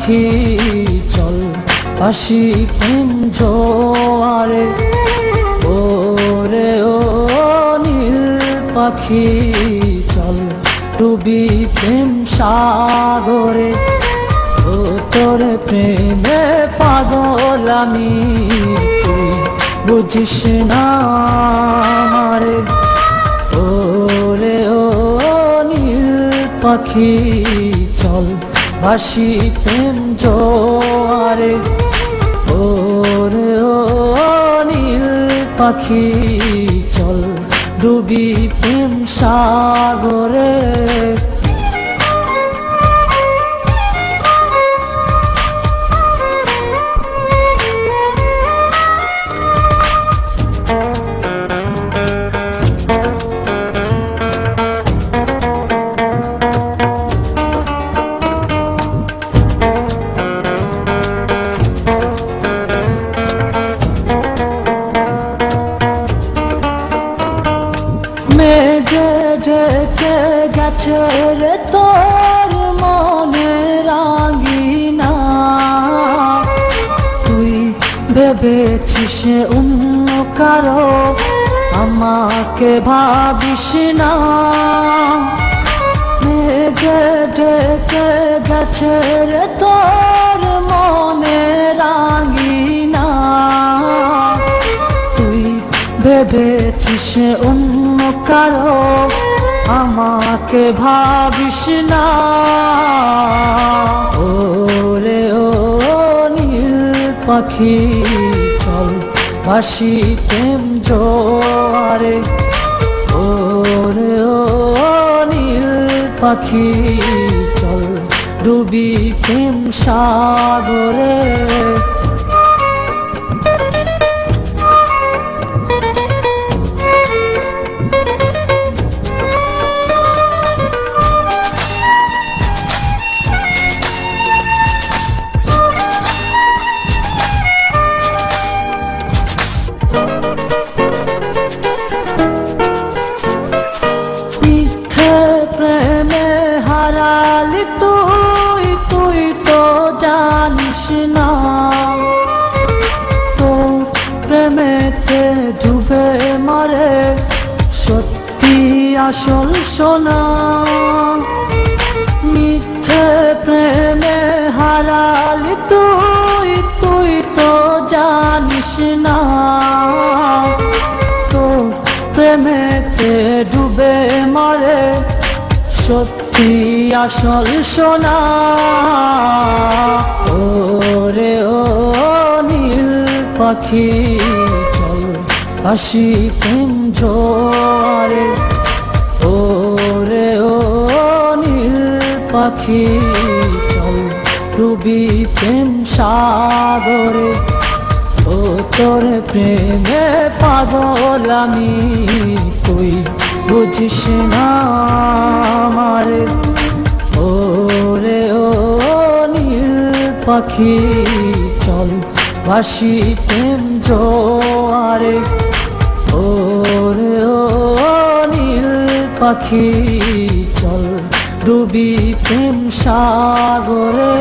পাখি চল ভাসি প্রেম জোয়ারে, ওরে ও নীল পাখি চল ডুবি প্রেম সাগরে। ও তোর প্রেমে পাগল আমি, তুই বুঝিস না আমারে। ওরে ও নীল পাখি চল ভাসি প্রেম জোয়ারে, ওরে ও নীল পাখি চল ডুবি প্রেম সাগরে। মেঘে ঢেকে গেছে রে তোর মনের আঙিনা, তুই ভেবেছিস অন্য কারো, আমাকে ভাবিস না। মেঘে ঢেকে গেছে রে তোর মনের আঙিনা, তুই ভেবেছিস অন্য কারো, আমাকে ভাবিস না। ওরে ও নীল পাখি চল ভাসি প্রেম জোয়ারে, ওরে ও নীল পাখি চল ডুবি প্রেম সাগরে। প্রেমে হারালি তুই, তুই তো জানিস না, তো প্রেমেতে ডুবে মরে সত্যি আসল সোনা। মিথ্যে প্রেমে হারালি তুই, তুই তো জানিস না, তো প্রেমেতে ডুবে মরে সত্যি আসল সোনা। ওরে ও নীল পাখি চল ভাসি প্রেম জোয়ারে, ওরে ও নীল পাখি চল ডুবি প্রেম সাগরে। ও তোর প্রেমে পাগল আমি, তুই বুঝিস না আমারে। ওরে ও নীল পাখি চল ভাসি প্রেম জোয়ারে, ওরে ও নীল পাখি চল ডুবি প্রেম সাগরে।